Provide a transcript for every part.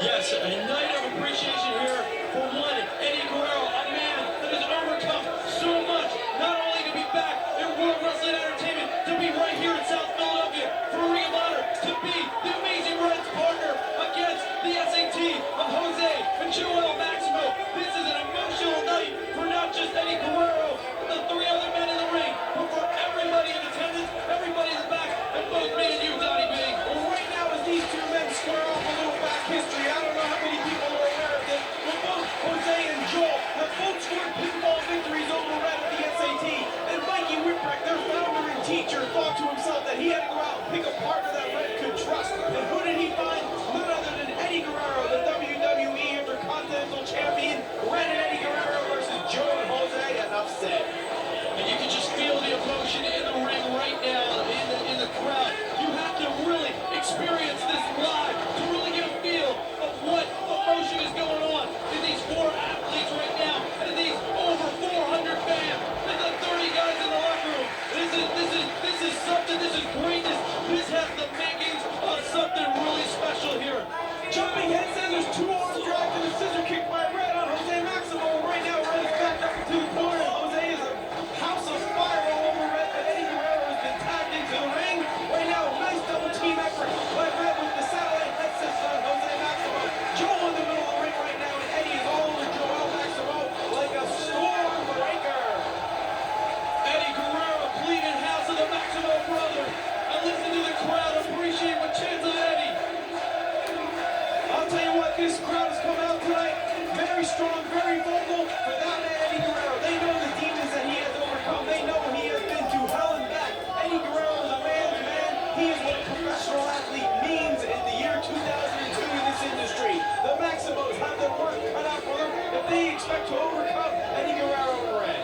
Yes, a night of appreciation here for one Eddy Guerrero, a man that has overcome so much, not only to be back in World Wrestling Entertainment, to be right here in South Philadelphia for a Ring of Honor, to be the Amazing Red's partner against the SAT of Jose and Joel Maximo. This is an emotional night for not just Eddy Guerrero and the three other men in the ring, but for everybody in attendance, everybody in the back, and both me and you, Donnie B. Well, right now, as these two men square off a little back history, I don't know how many people are aware of this, but both Jose and Joel have both scored pinfall victories over Red at the SAT. And Mikey Whipwreck, their founder and teacher, thought to himself that he had to go out and pick a partner that Red could trust. And who did he find? None other than Eddy Guerrero, the WWE Intercontinental Champion. Red and Eddy Guerrero versus Joe and Jose. Enough said. And you can just feel the emotion in the ring right now, in the crowd. You have to really experience this live to really get a feel of what emotion is going on in these four athletes right now, and these over 400 fans, and the 30 guys in the locker room. This is something. This is greatness. This has the makings of something really special here. Jumping head scissors, two arm drag, and a scissor kick by Red on Jose Maximo. Right now, Red is backed up into the corner. Jose is a house of fire all over Red, but Eddy Guerrero has been tagged into the ring. Right now, nice double team effort by Red with the satellite head scissors on Jose Maximo. Joe in the middle of the ring right now, and Eddy is all over Joel Maximo like a storm breaker. Eddy Guerrero, bleeding house of the Maximo brothers. And listen to the crowd appreciate what chants of Eddy. I'll tell you what, this crowd has come out tonight very strong, very vocal for that man, Eddy Guerrero. They know the demons that he has overcome. They know he has been to hell and back. Eddy Guerrero is a man's man. He is what a professional athlete means in the year 2002 in this industry. The Maximos have their work cut out for them if they expect to overcome Eddy Guerrero and Red.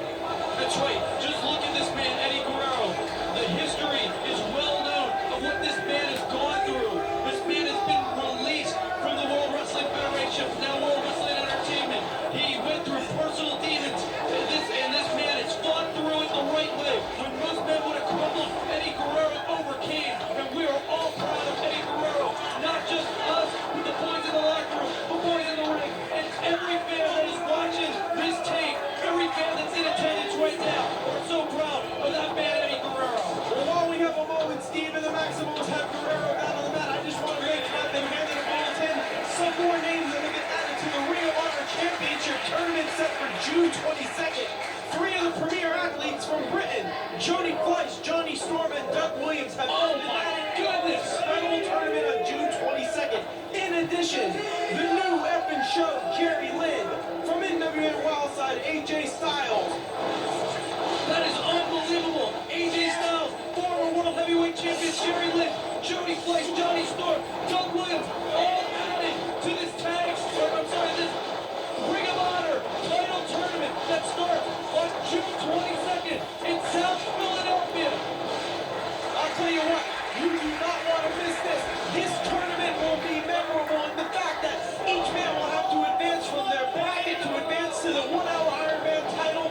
That's right. Just look at this man, Eddy Guerrero. The history is well known of what this man has gone through. This man has been released from the World Wrestling Federation, now World Wrestling Entertainment. He went through personal demons, and this man has fought through it the right way. When most men would have crumbled, Eddy Guerrero overcame, and we are all proud of Eddy Guerrero. Not just us, but the boys in the locker room, the boys in the ring, and every fan that is watching this tape, every fan that's in attendance right now. We're so proud of that man, Eddy Guerrero. Well, while we have a moment, Steve and the Maximos have Guerrero down on the mat, I just want to have them hand in a bulletin some more names that will get added to the Ring of Honor Championship tournament set for June 22nd. Three of the premier athletes from Britain, Jody Fleisch, Johnny Storm, and Doug Williams have all been added to this incredible tournament on June 22nd. In addition, the new effing show, Jerry Lynn, from NWA Wildside, AJ Styles. That is unbelievable. AJ Styles, former World Heavyweight Champion Jerry Lynn, Jody Fleisch, Johnny Storm, Doug Williams, all added to this this Ring of Honor title tournament that starts on June 22nd in South Philadelphia. I'll tell you what, you do not want to miss this. This tournament will be memorable in the fact that each man will have to advance from their bracket to advance to the 1 hour Iron Man title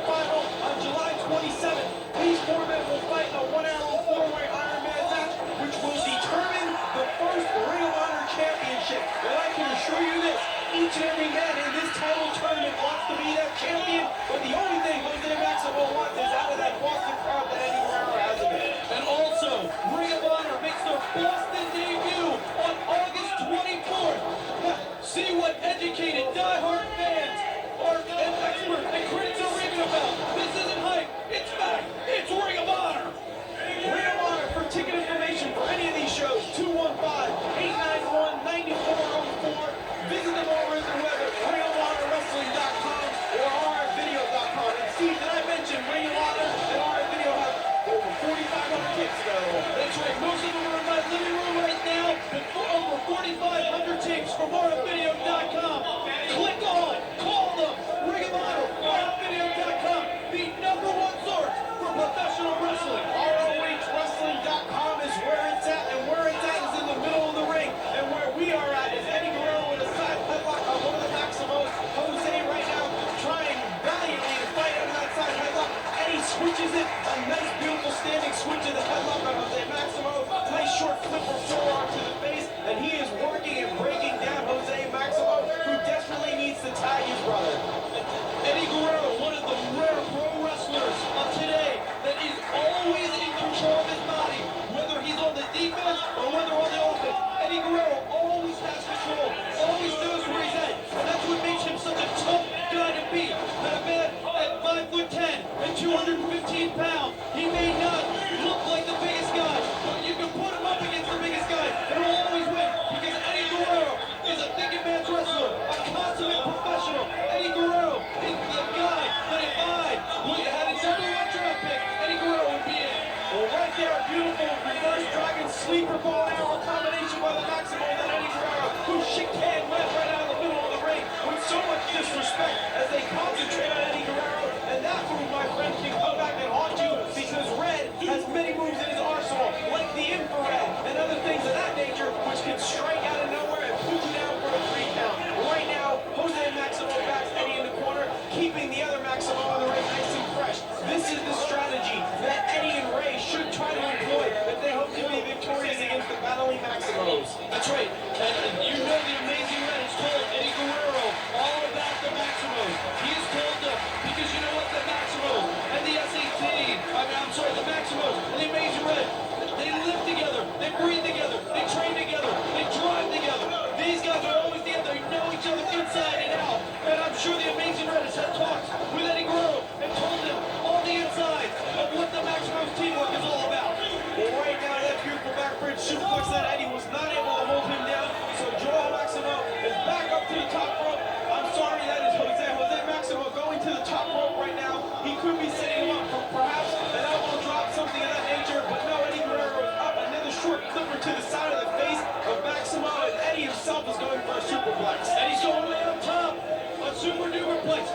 super bow and arrow combination by the Maximo and Eddie Guerrero, who chicane Red right out of the middle of the ring with so much disrespect as they concentrate on Eddie Guerrero. And that move, my friend, can come back and haunt you because Red has many moves in his arsenal, like the infrared and other things of that nature, which can strike out of nowhere and put you down for a 3 count. Right now, Jose Maximo backs Eddie in the corner, keeping the other Maximo in the ring nice and fresh. This is the strategy that Eddy and Ray should try to employ if they hope to be victorious against the battling Maximos. That's right. And you know the Amazing Red has told Eddie Guerrero all about the Maximos. He has told them, because you know what, the Maximos and the the Maximos and the Amazing Red, they live together, they breathe together, they train together, they drive together. These guys are always together, they know each other inside and out. And I'm sure the Amazing Red has had talks with Eddie Guerrero and told him all the insides of what the Maximos teamwork is all about. Well, right now, that beautiful backbridge suplex that Eddie was not able to hold him down. So Joel Maximo is back up to the top rope. I'm sorry, that is Jose Maximo going to the top rope right now. He could be setting him up for perhaps an elbow drop, something of that nature. But no, Eddie Guerrero is up. Another short clipper to the side of the face of Maximo. And Eddie himself is going for a superplex. Eddie's going way up top. A super duperplex.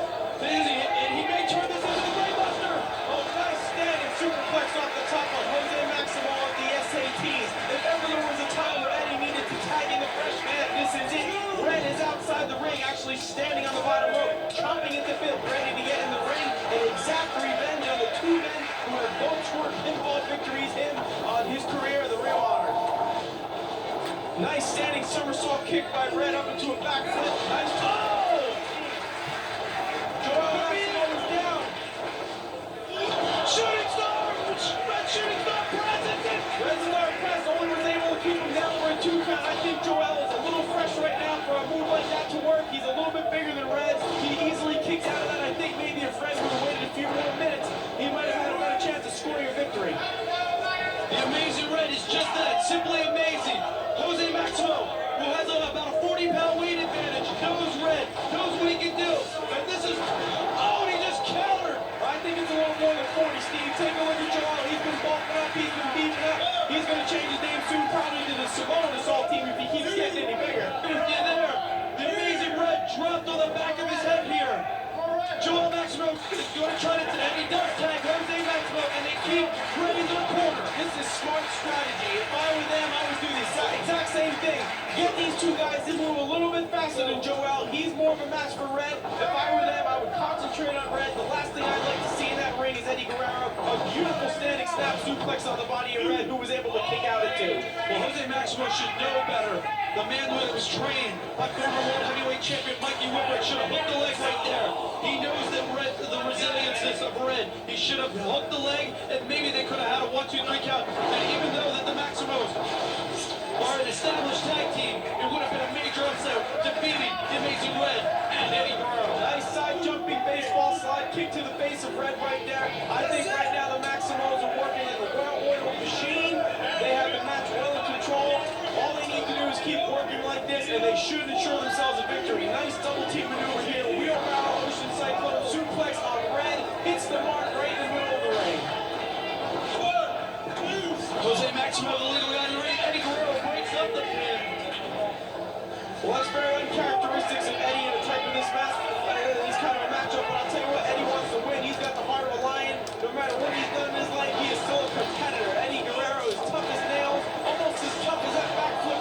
And he may turn this into the Great Buster. Oh, nice standing superplex off the top of Jose Maximo of the SATs. If ever there was a time where Eddie needed to tag in the fresh man, this is it. Red is outside the ring, actually standing on the bottom rope, chomping at the bit, ready to get in the ring and exact revenge on the 2 men who have both scored pinfall victories him on his career, the Ring of Honor. Nice standing somersault kick by Red up into a backflip. Nice. Oh! Joel Maximo is down. Shooting star! Red shooting star press! Red star press only was able to keep him down for a 2 count. I think Joel is a little fresh right now for a move like that to work. He's a little bit bigger than Red. He easily kicks out of that. I think maybe if Red would have waited a few more minutes, he might have had a better chance of scoring a victory. The Amazing Red is just that, simply amazing. Jose Maximo, who has about a 40-pound weight advantage, knows Red, knows what he can do. And this is, oh, he just countered. I think it's a little more than 40, Steve. Take a look at Joel. He's been bulking up. He's been beefing up. He's going to change his name soon, probably to the Samoan Assault Team if he keeps getting any bigger. Yeah, there. The Amazing Red dropped on the back of his head here. Joel Maximo is going to try to, and he does tag Jose Maximo, and they keep Red in the corner. This is smart strategy. If I were them, I would do the exact same thing. Get these 2 guys to move a little bit faster than Joel. He's more of a match for Red. If I were them, I would concentrate on Red. The last thing I'd like to see in that ring is Eddie Guerrero. A beautiful standing snap suplex on the body of Red, who was able to kick out at 2. Well, Jose Maximo should know better. The man who was trained by former World Heavyweight Champion Mikey Whipwreck should have hooked the leg right there. He knows that Red, the resiliency of Red. He should have hooked the leg, and maybe they could have had a 1, 2, 3 count. And even though that the Maximos are an established tag team, it would have been a major upset defeating the Amazing Red and Eddie Guerrero. Nice side jumping baseball slide kick to the face of Red right there. I think right now the Maximos are working as a well-oiled machine. They have the match well in control. All they need to do is keep working like this, and they should ensure themselves a victory. Nice double team maneuver here. Wheelbarrow Ocean Cyclone suplex on Red. Hits the mark right in the middle of the ring. Jose Maximo, the legal guy in the ring. Eddie Guerrero breaks up the pin. Well, that's very uncharacteristic of Eddie in a type of this match. He's kind of a matchup, but I'll tell you what, Eddie wants to win. He's got the heart of a lion. No matter what he's done in his life, he is still a competitor. Eddie Guerrero is tough as nails, almost as tough as that backflip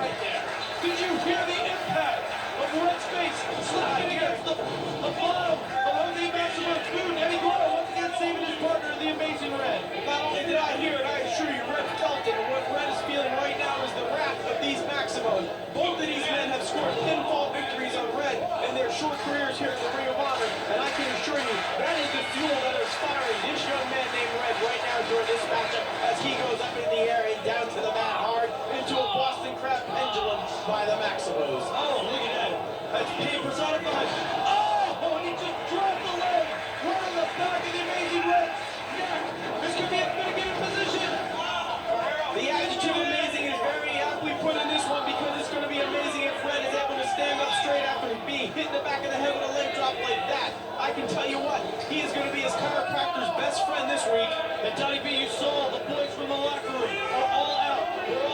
right there. Did you hear the impact of Red's face slapping against the bottom of Jose Maximo's boot? Eddie Guerrero once again saving his partner, the Amazing Red. Not only did I hear it, I assure you, Red felt it. And what Red is feeling right now is the wrath of these Maximos. Both of these men have scored pinfall victories on Red in their short careers here at the Ring of Honor. And I can assure you, that is the fuel that is firing this young man named Red right now during this matchup as he goes up in the air and down to the mat hard into a Boston Crab pendulum by the Maximos. Oh, look at that. That's pain personified. Oh, and he just dropped the leg right on the back of the Amazing Red. Yeah, this could be a mitigated position. The adjective amazing is very aptly put in this one because it's going to be amazing if Red is able to stand up straight after being hit in the back of the head with a leg drop like that. I can tell you what, he is going to be his chiropractor's best friend this week. And Donnie B, you saw the boys from the locker room are all out. They're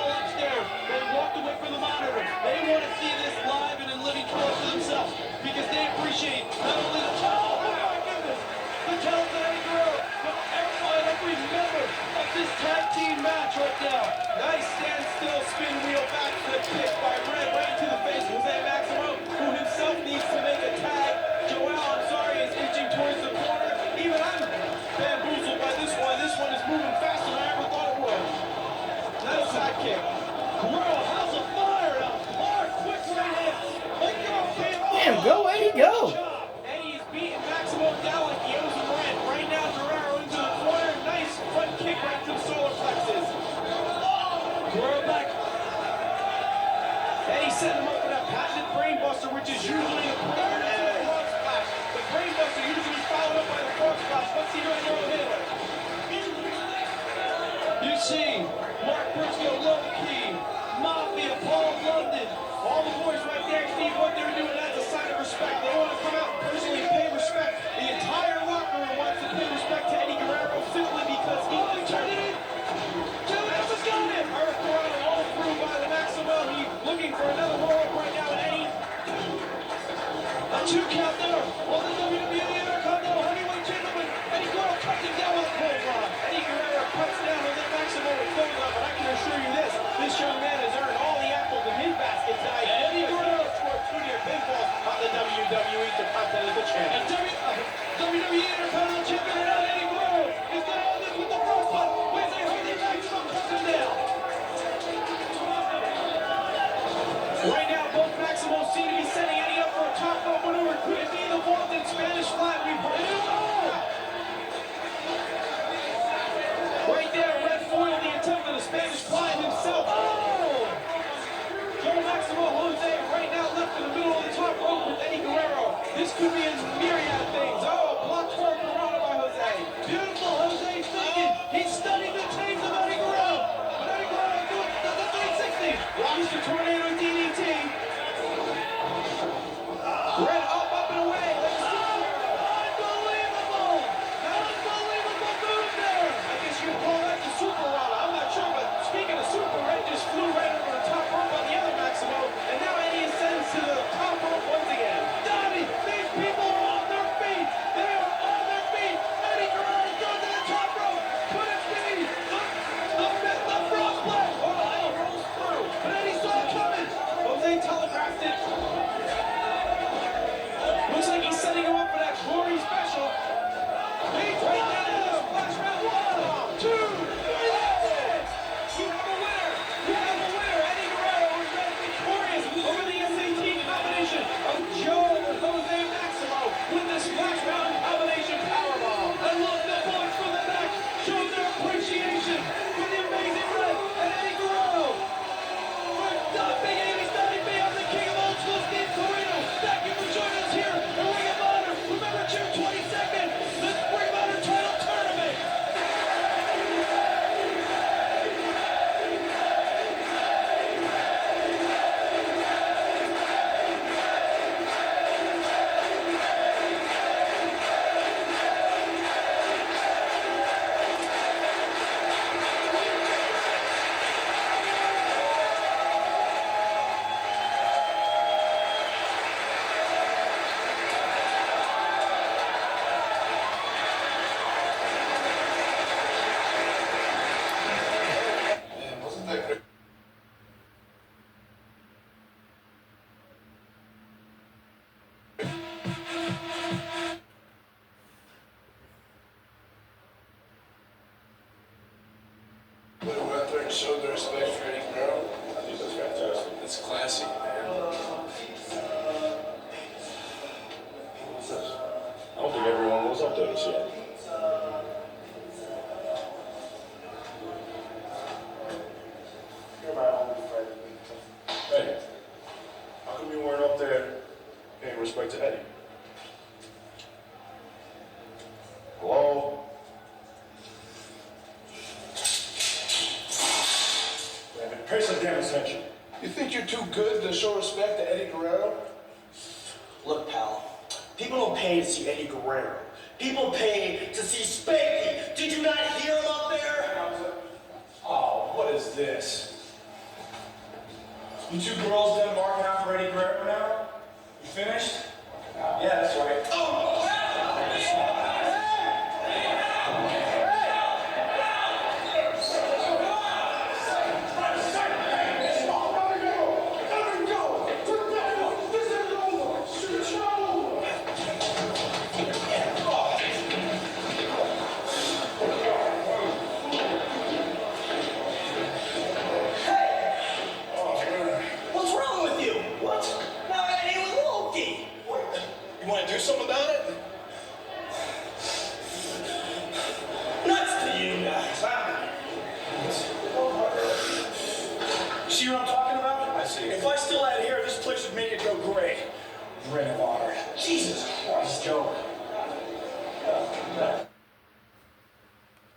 sidekick. Guerrero House of Fire. Clark, quick right hands. Damn, go, Eddie, go. Eddie is beating Maximo down like he owes him rent. Right now, Guerrero into the corner. Nice front kick right to the solar plexus. Guerrero back. Eddie setting him up for that patented brainbuster, which is usually the corner and the frog splash. The brainbuster usually followed up by the frog splash. Let's see right now, hit it. You see, Mark Briscoe, Low Key, Mafia, Paul London. All the boys right there, Steve, what they're doing, that's a sign of respect. They want to come out and personally pay respect. The entire locker room wants to pay respect to Eddie Guerrero simply because he turned it in. That's got it. Earth Throttle all through by the Maximo. He's looking for another roll-up right now, and Eddie. A 2 count there on the WWE Intercontinental Heavyweight Gentleman. Eddie Guerrero cuts him down with a clothesline. Eddie Guerrero cuts down and then Maximo with clothesline, but I can assure you this young man has earned all the apples in his basket tonight. Eddie Guerrero scored 2 near pinfalls on the WWE Intercontinental Champion. And WWE Intercontinental Champion Eddie Guerrero is going to end this with the first one. Where's the Jose Maximo cuts him down. Right now, both Maximos seem to be setting Eddie up for a top rope maneuver. Could it be the vaunted Spanish fly we've heard of? Right there, red foil, the attempt of the Spanish fly himself. Oh! Joe Maximo Jose right now left in the middle of the top rope with Eddie Guerrero. This could be a myriad of things. Oh, block for Guerrero by Jose. Beautiful Jose thinking. He's studying the chains of Eddie Guerrero. But Eddie Guerrero doing the 360. Launch the tornado DDT. Red up and away. Let's see. Unbelievable! Unbelievable move there! I guess you could call that the Super Rana. I'm not sure, but speaking of Super, Red just flew right over the top rope on the other Maximo, and now Eddie ascends to the top rope once again. Donnie, these people are on their feet! They are on their feet! Eddie Guerrero goes to the top rope! Could it be the frog splash? Oh, Eddie rolls through. But Eddie saw it coming! Jose telegraphed it. Looks like he's setting him up for that glory special. He's Right got now, it! splash round 1, 2, 3, that's it! You have a winner! You have a winner! Eddie Guerrero is victorious over the SAT combination of Joe and Jose Maximo with the splash round combination powerbomb. And look, the boys from the back show their appreciation for the amazing Red and Eddie Guerrero. For Big 80's Donnie B, I'm the king of old school, Steve Corino. Thank you for joining us here at Ring of Honor. Remember, June 22nd, the Ring of Honor title tournament. Man, wasn't that great? They went out there and showed their respect for Eddie Guerrero. I think that's fantastic. It's classy, man. What's this? I don't think everyone was up there this yet. You're my only friend. Hey, how come you weren't up there paying respect to Eddie? Hello? Man, pay some damn attention. You think you're too good to show respect to Eddie Guerrero? Look, pal, people don't pay to see Eddie Guerrero. People pay to see Spanky. Did you not hear him up there? Oh, what is this? You two girls done marking out for Eddie Guerrero now? You finished? Yeah, that's right. Oh! You want to do something about it? Nuts to you guys, huh? See what I'm talking about? I see. If I still had hair, this place would make it go gray. Ring of honor. Jesus Christ, Joe.